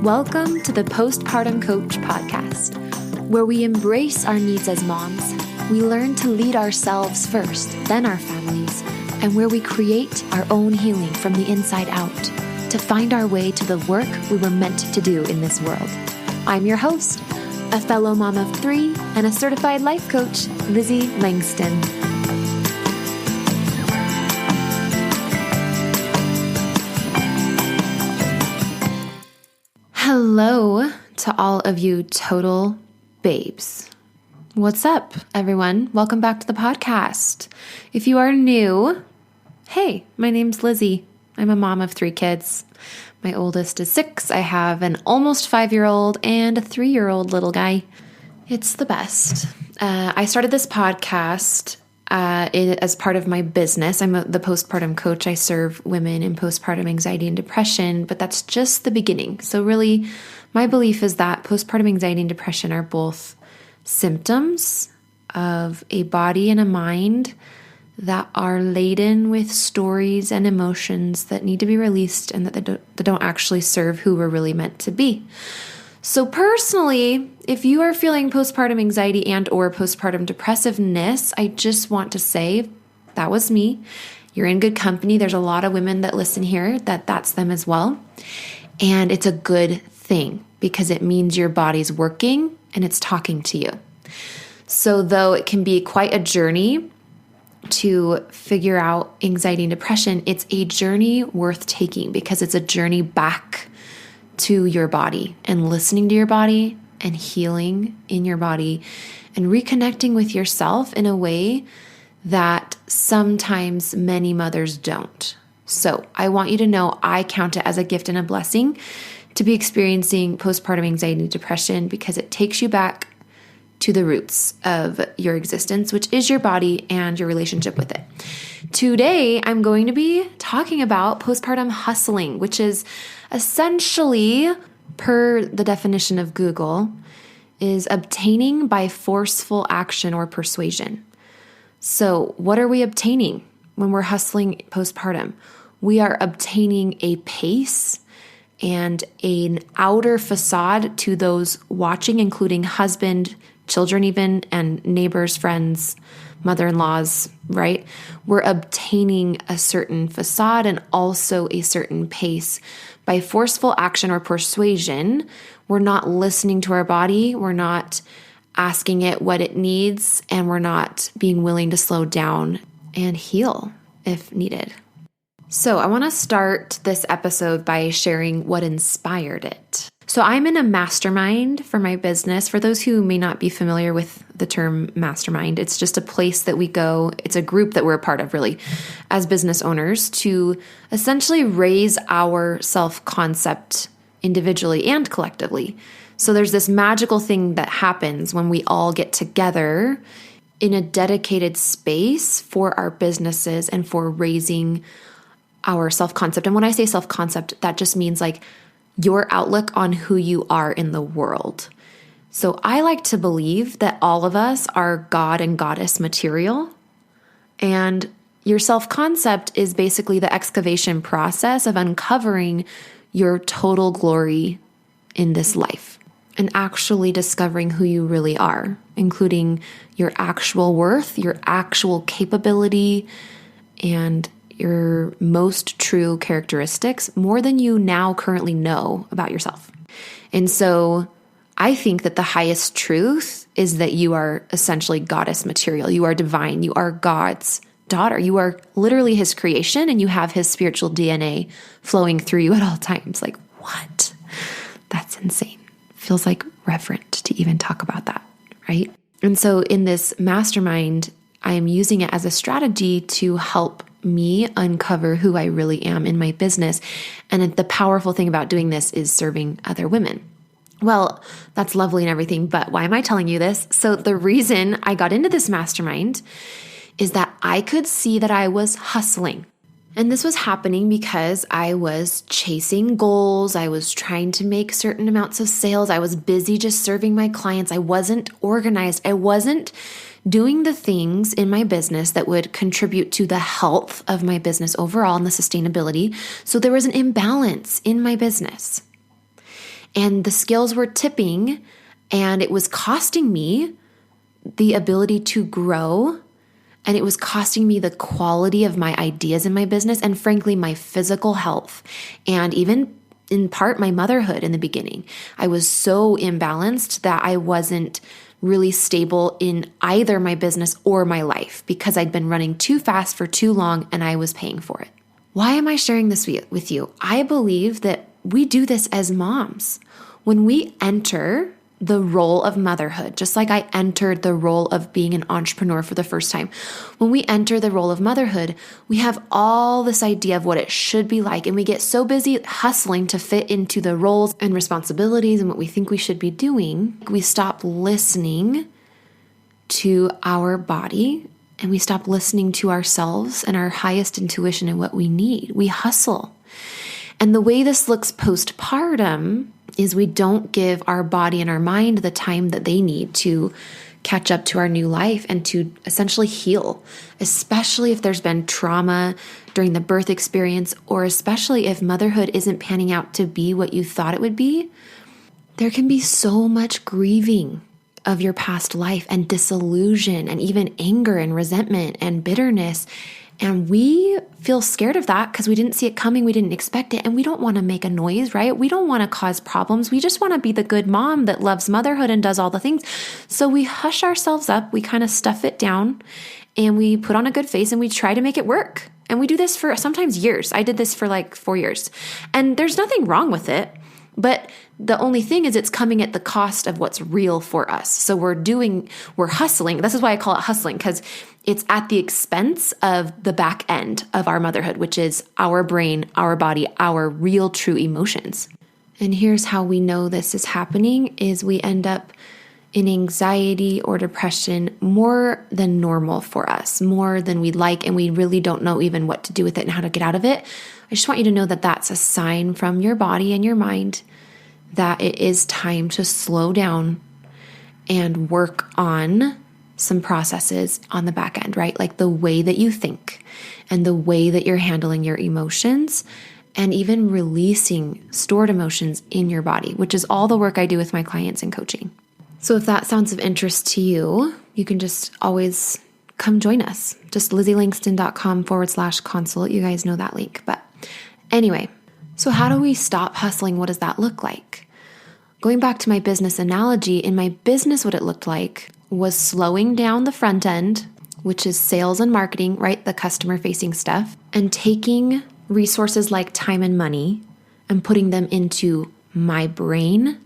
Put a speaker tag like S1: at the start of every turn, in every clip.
S1: Welcome to the Postpartum Coach podcast, where we embrace our needs as moms, we learn to lead ourselves first, then our families, and where we create our own healing from the inside out to find our way to the work we were meant to do in this world. I'm your host, a fellow mom of 3 and a certified life coach, Lizzie Langston. Hello to all of you total babes. What's up, everyone? Welcome back to the podcast. If you are new, hey, my name's Lizzie. I'm a mom of 3 kids. My oldest is 6. I have an almost 5-year-old and a 3-year-old little guy. It's the best. I started this podcast as part of my business. I'm the postpartum coach. I serve women in postpartum anxiety and depression, but that's just the beginning. So really, my belief is that postpartum anxiety and depression are both symptoms of a body and a mind that are laden with stories and emotions that need to be released and that they don't actually serve who we're really meant to be. So personally, if you are feeling postpartum anxiety and or postpartum depressiveness, I just want to say that was me. You're in good company. There's a lot of women that listen here that's them as well. And it's a good thing because it means your body's working and it's talking to you. So though it can be quite a journey to figure out anxiety and depression, it's a journey worth taking because it's a journey back to your body and listening to your body and healing in your body and reconnecting with yourself in a way that sometimes many mothers don't. So I want you to know I count it as a gift and a blessing to be experiencing postpartum anxiety and depression because it takes you back to the roots of your existence, which is your body and your relationship with it. Today, I'm going to be talking about postpartum hustling, which is essentially, per the definition of Google, is obtaining by forceful action or persuasion. So what are we obtaining when we're hustling postpartum? We are obtaining a pace and an outer facade to those watching, including husband, children even, and neighbors, friends, mother-in-laws, right? We're obtaining a certain facade and also a certain pace. By forceful action or persuasion, we're not listening to our body, we're not asking it what it needs, and we're not being willing to slow down and heal if needed. So I want to start this episode by sharing what inspired it. So I'm in a mastermind for my business. For those who may not be familiar with the term mastermind, it's just a place that we go. It's a group that we're a part of, really, as business owners to essentially raise our self-concept individually and collectively. So there's this magical thing that happens when we all get together in a dedicated space for our businesses and for raising our self-concept. And when I say self-concept, that just means like your outlook on who you are in the world. So I like to believe that all of us are God and goddess material. And your self-concept is basically the excavation process of uncovering your total glory in this life and actually discovering who you really are, including your actual worth, your actual capability, and your most true characteristics more than you now currently know about yourself. And so I think that the highest truth is that you are essentially goddess material. You are divine. You are God's daughter. You are literally his creation and you have his spiritual DNA flowing through you at all times. Like, what? That's insane. Feels like reverent to even talk about that, right? And so in this mastermind, I am using it as a strategy to help me uncover who I really am in my business. And the powerful thing about doing this is serving other women. Well, that's lovely and everything, but why am I telling you this? So the reason I got into this mastermind is that I could see that I was hustling. And this was happening because I was chasing goals. I was trying to make certain amounts of sales. I was busy just serving my clients. I wasn't organized. I wasn't doing the things in my business that would contribute to the health of my business overall and the sustainability. So there was an imbalance in my business. And the scales were tipping, and it was costing me the ability to grow, and it was costing me the quality of my ideas in my business, and frankly, my physical health, and even in part my motherhood in the beginning. I was so imbalanced that I wasn't really stable in either my business or my life because I'd been running too fast for too long and I was paying for it. Why am I sharing this with you? I believe that we do this as moms. When we enter the role of motherhood, just like I entered the role of being an entrepreneur for the first time, when we enter the role of motherhood, we have all this idea of what it should be like, and we get so busy hustling to fit into the roles and responsibilities and what we think we should be doing, we stop listening to our body, and we stop listening to ourselves and our highest intuition and what we need. We hustle. And the way this looks postpartum is we don't give our body and our mind the time that they need to catch up to our new life and to essentially heal, especially if there's been trauma during the birth experience, or especially if motherhood isn't panning out to be what you thought it would be. There can be so much grieving of your past life and disillusion and even anger and resentment and bitterness. And we feel scared of that because we didn't see it coming, we didn't expect it, and we don't want to make a noise, right? We don't want to cause problems. We just want to be the good mom that loves motherhood and does all the things. So we hush ourselves up, we kind of stuff it down, and we put on a good face and we try to make it work. And we do this for sometimes years. I did this for like 4 years. And there's nothing wrong with it. But the only thing is it's coming at the cost of what's real for us. So we're hustling. This is why I call it hustling, because it's at the expense of the back end of our motherhood, which is our brain, our body, our real true emotions. And here's how we know this is happening is we end up in anxiety or depression more than normal for us, more than we'd like, and we really don't know even what to do with it and how to get out of it. I just want you to know that that's a sign from your body and your mind that it is time to slow down and work on some processes on the back end, right? Like the way that you think and the way that you're handling your emotions and even releasing stored emotions in your body, which is all the work I do with my clients in coaching. So if that sounds of interest to you, you can just always come join us. Just LizzieLangston.com/consult. You guys know that link. But anyway, so how do we stop hustling? What does that look like? Going back to my business analogy, in my business, what it looked like was slowing down the front end, which is sales and marketing, right? The customer facing stuff, and taking resources like time and money and putting them into my brain,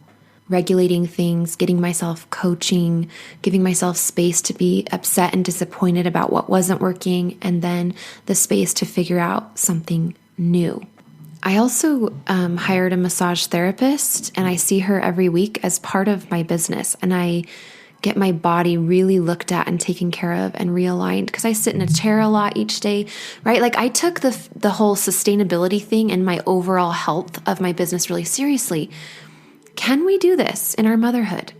S1: regulating things, getting myself coaching, giving myself space to be upset and disappointed about what wasn't working, and then the space to figure out something new. I also hired a massage therapist, and I see her every week as part of my business, and I get my body really looked at and taken care of and realigned because I sit in a chair a lot each day, right? Like I took the whole sustainability thing and my overall health of my business really seriously. Can we do this in our motherhood?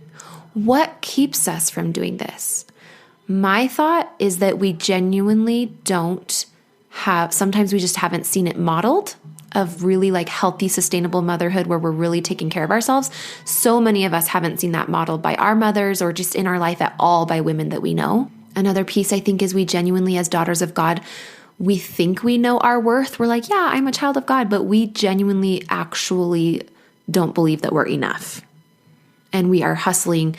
S1: What keeps us from doing this? My thought is that we genuinely don't have, sometimes we just haven't seen it modeled of really like healthy, sustainable motherhood where we're really taking care of ourselves. So many of us haven't seen that modeled by our mothers or just in our life at all by women that we know. Another piece I think is we genuinely, as daughters of God, we think we know our worth. We're like, yeah, I'm a child of God, but we genuinely actually don't believe that we're enough. And we are hustling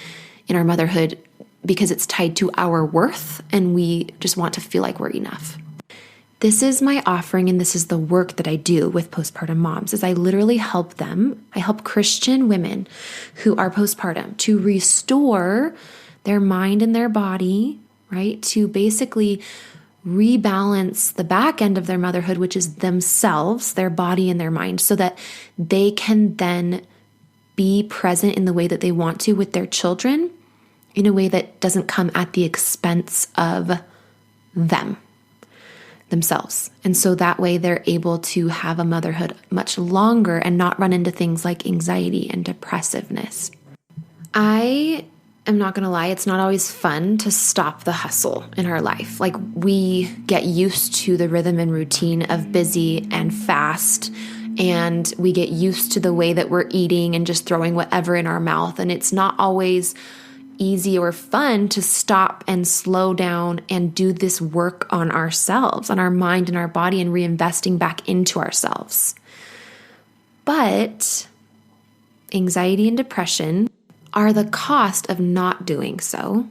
S1: in our motherhood because it's tied to our worth and we just want to feel like we're enough. This is my offering, and this is the work that I do with postpartum moms, is I literally help them. I help Christian women who are postpartum to restore their mind and their body, right? To basically rebalance the back end of their motherhood, which is themselves, their body and their mind, so that they can then be present in the way that they want to with their children in a way that doesn't come at the expense of themselves. And so that way they're able to have a motherhood much longer and not run into things like anxiety and depressiveness. I am not going to lie, it's not always fun to stop the hustle in our life. Like we get used to the rhythm and routine of busy and fast and we get used to the way that we're eating and just throwing whatever in our mouth. And it's not always easy or fun to stop and slow down and do this work on ourselves, on our mind and our body, and reinvesting back into ourselves. But anxiety and depression are the cost of not doing so.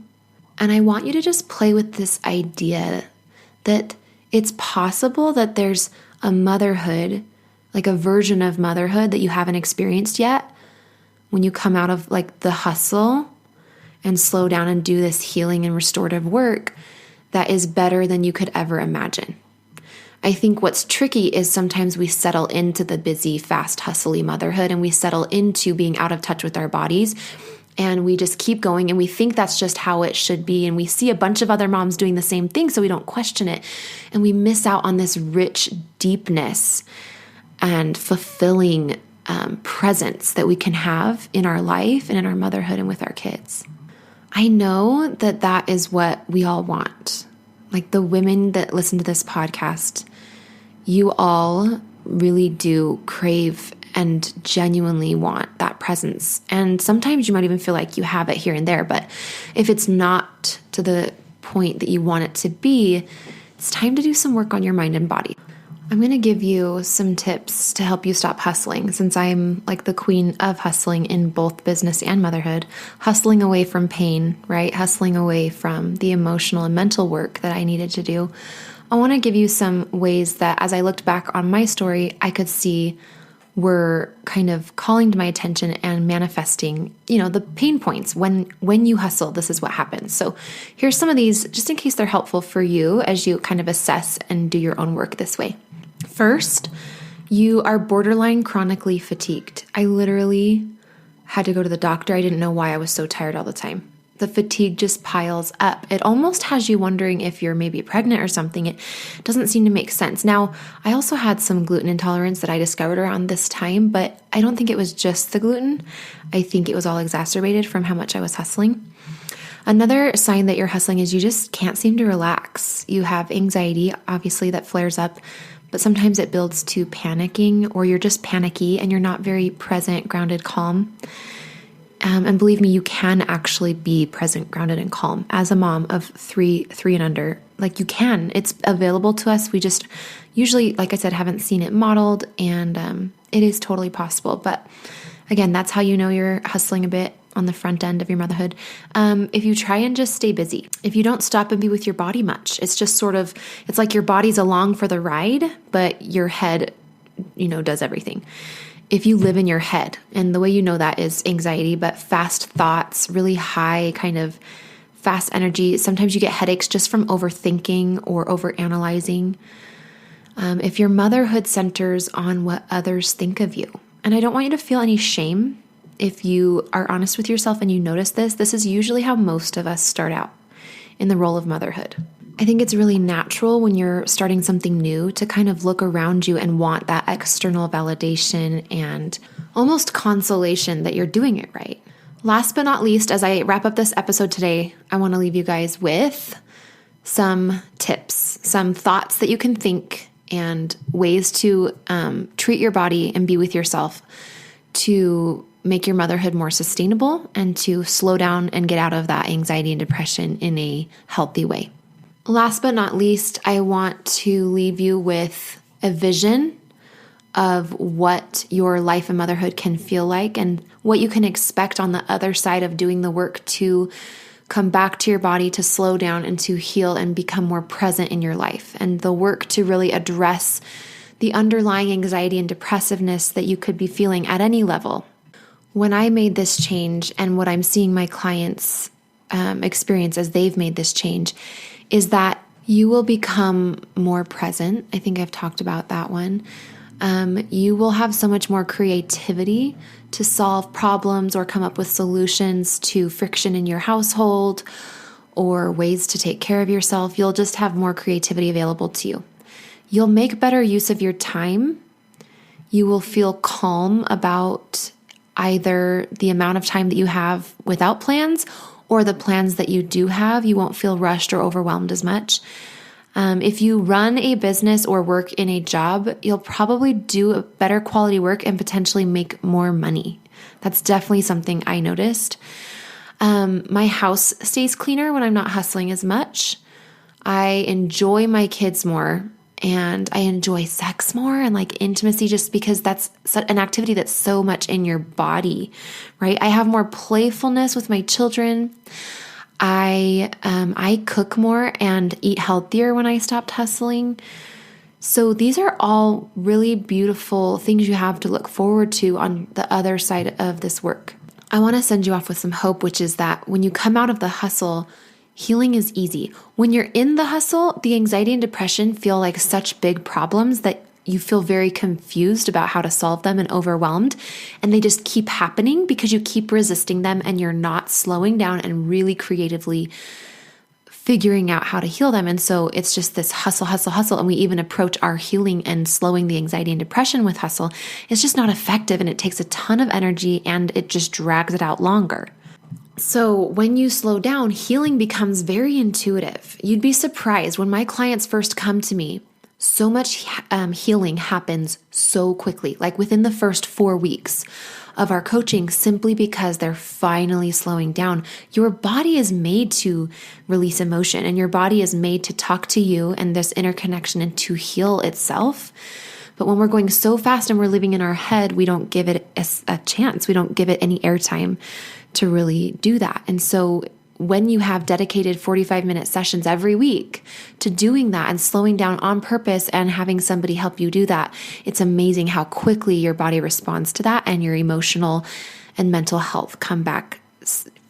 S1: And I want you to just play with this idea that it's possible that there's a motherhood, like a version of motherhood that you haven't experienced yet when you come out of like the hustle and slow down and do this healing and restorative work that is better than you could ever imagine. I think what's tricky is sometimes we settle into the busy, fast, hustly motherhood, and we settle into being out of touch with our bodies, and we just keep going, and we think that's just how it should be, and we see a bunch of other moms doing the same thing, so we don't question it, and we miss out on this rich deepness and fulfilling presence that we can have in our life and in our motherhood and with our kids. I know that that is what we all want. Like the women that listen to this podcast, you all really do crave and genuinely want that presence. And sometimes you might even feel like you have it here and there, but if it's not to the point that you want it to be, it's time to do some work on your mind and body. I'm going to give you some tips to help you stop hustling, since I'm like the queen of hustling in both business and motherhood, hustling away from pain, right? Hustling away from the emotional and mental work that I needed to do. I want to give you some ways that as I looked back on my story, I could see were kind of calling to my attention and manifesting, the pain points. When you hustle, this is what happens. So here's some of these, just in case they're helpful for you as you kind of assess and do your own work this way. First, you are borderline chronically fatigued. I literally had to go to the doctor. I didn't know why I was so tired all the time. The fatigue just piles up. It almost has you wondering if you're maybe pregnant or something. It doesn't seem to make sense. Now, I also had some gluten intolerance that I discovered around this time, but I don't think it was just the gluten. I think it was all exacerbated from how much I was hustling. Another sign that you're hustling is you just can't seem to relax. You have anxiety, obviously, that flares up, but sometimes it builds to panicking, or you're just panicky and you're not very present, grounded, calm. And believe me, you can actually be present, grounded, and calm as a mom of three and under. Like you can. It's available to us. We just usually, like I said, haven't seen it modeled, and it is totally possible. But again, that's how you know you're hustling a bit on the front end of your motherhood. If you try and just stay busy, if you don't stop and be with your body much, it's just it's like your body's along for the ride, but your head, does everything. If you live in your head, and the way you know that is anxiety, but fast thoughts, really high kind of fast energy. Sometimes you get headaches just from overthinking or overanalyzing. If your motherhood centers on what others think of you, and I don't want you to feel any shame if you are honest with yourself and you notice this is usually how most of us start out in the role of motherhood. I think it's really natural when you're starting something new to kind of look around you and want that external validation and almost consolation that you're doing it right. Last but not least, as I wrap up this episode today, I want to leave you guys with some tips, some thoughts that you can think, and ways to treat your body and be with yourself to make your motherhood more sustainable and to slow down and get out of that anxiety and depression in a healthy way. Last but not least, I want to leave you with a vision of what your life and motherhood can feel like and what you can expect on the other side of doing the work to come back to your body, to slow down and to heal and become more present in your life, and the work to really address the underlying anxiety and depressiveness that you could be feeling at any level. When I made this change, and what I'm seeing my clients experience as they've made this change, is that you will become more present. I think I've talked about that one. You will have so much more creativity to solve problems or come up with solutions to friction in your household or ways to take care of yourself. You'll just have more creativity available to you. You'll make better use of your time. You will feel calm about either the amount of time that you have without plans or the plans that you do have. You won't feel rushed or overwhelmed as much. If you run a business or work in a job, you'll probably do a better quality work and potentially make more money. That's definitely something I noticed. My house stays cleaner when I'm not hustling as much. I enjoy my kids more, and I enjoy sex more and like intimacy, just because that's an activity that's so much in your body, right? I have more playfulness with my children. I cook more and eat healthier when I stopped hustling. So these are all really beautiful things you have to look forward to on the other side of this work. I want to send you off with some hope, which is that when you come out of the hustle, healing is easy. When you're in the hustle, the anxiety and depression feel like such big problems that you feel very confused about how to solve them and overwhelmed. And they just keep happening because you keep resisting them and you're not slowing down and really creatively figuring out how to heal them. And so it's just this hustle, hustle, hustle. And we even approach our healing and slowing the anxiety and depression with hustle. It's just not effective, and it takes a ton of energy and it just drags it out longer. So when you slow down, healing becomes very intuitive. You'd be surprised when my clients first come to me. So much healing happens so quickly, like within the first 4 weeks of our coaching, simply because they're finally slowing down. Your body is made to release emotion, and your body is made to talk to you and this interconnection and to heal itself. But when we're going so fast and we're living in our head, we don't give it a chance. We don't give it any airtime to really do that. And so when you have dedicated 45-minute sessions every week to doing that and slowing down on purpose and having somebody help you do that, it's amazing how quickly your body responds to that, and your emotional and mental health come back,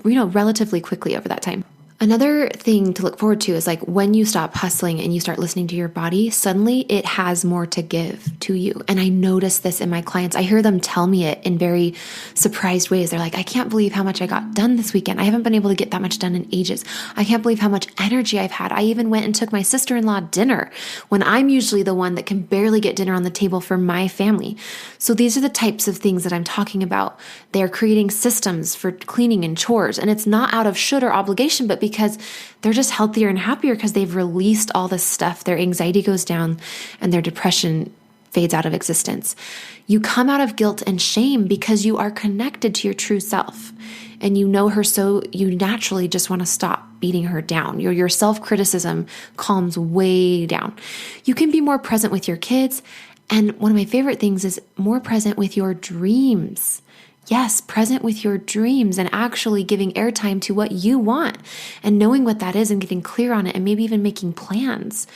S1: relatively quickly over that time. Another thing to look forward to is like when you stop hustling and you start listening to your body, suddenly it has more to give to you. And I notice this in my clients. I hear them tell me it in very surprised ways. They're like, I can't believe how much I got done this weekend. I haven't been able to get that much done in ages. I can't believe how much energy I've had. I even went and took my sister-in-law dinner when I'm usually the one that can barely get dinner on the table for my family. So these are the types of things that I'm talking about. They're creating systems for cleaning and chores. And it's not out of should or obligation, but because they're just healthier and happier because they've released all this stuff. Their anxiety goes down and their depression fades out of existence. You come out of guilt and shame because you are connected to your true self and you know her, so you naturally just want to stop beating her down. Your self-criticism calms way down. You can be more present with your kids. And one of my favorite things is more present with your dreams. Yes, present with your dreams and actually giving airtime to what you want and knowing what that is and getting clear on it and maybe even making plans.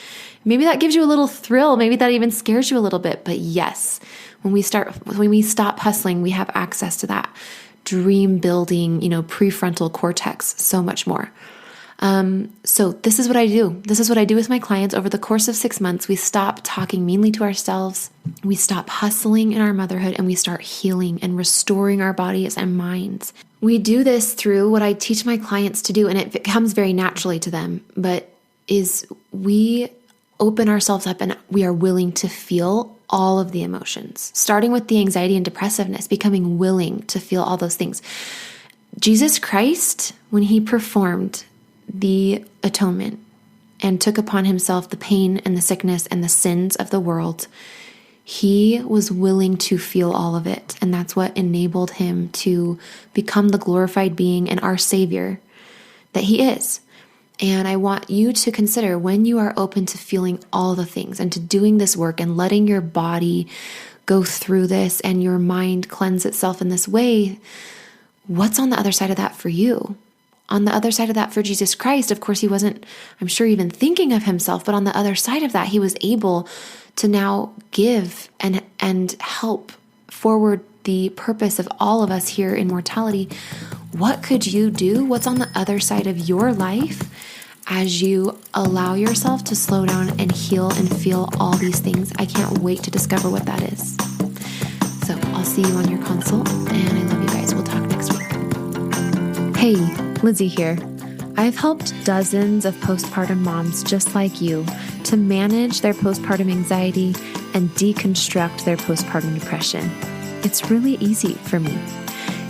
S1: Maybe that gives you a little thrill. Maybe that even scares you a little bit. But yes, when we stop hustling, we have access to that dream building, prefrontal cortex, so much more. So this is what I do. This is what I do with my clients. Over the course of 6 months, we stop talking meanly to ourselves. We stop hustling in our motherhood and we start healing and restoring our bodies and minds. We do this through what I teach my clients to do, and it comes very naturally to them, but is we open ourselves up and we are willing to feel all of the emotions, starting with the anxiety and depressiveness, becoming willing to feel all those things. Jesus Christ, when he performed the atonement and took upon himself the pain and the sickness and the sins of the world, he was willing to feel all of it. And that's what enabled him to become the glorified being and our Savior that he is. And I want you to consider, when you are open to feeling all the things and to doing this work and letting your body go through this and your mind cleanse itself in this way, what's on the other side of that for you? On the other side of that for Jesus Christ, of course, he wasn't, I'm sure, even thinking of himself, but on the other side of that, he was able to now give and help forward the purpose of all of us here in mortality. What could you do? What's on the other side of your life as you allow yourself to slow down and heal and feel all these things? I can't wait to discover what that is. So I'll see you on your consult, and I love you guys. We'll talk next week. Hey, Lizzie here. I've helped dozens of postpartum moms just like you to manage their postpartum anxiety and deconstruct their postpartum depression. It's really easy for me.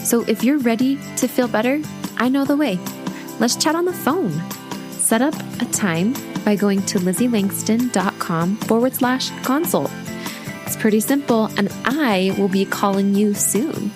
S1: So if you're ready to feel better, I know the way. Let's chat on the phone. set up a time by going to LizzieLangston.com/consult. It's pretty simple, and I will be calling you soon.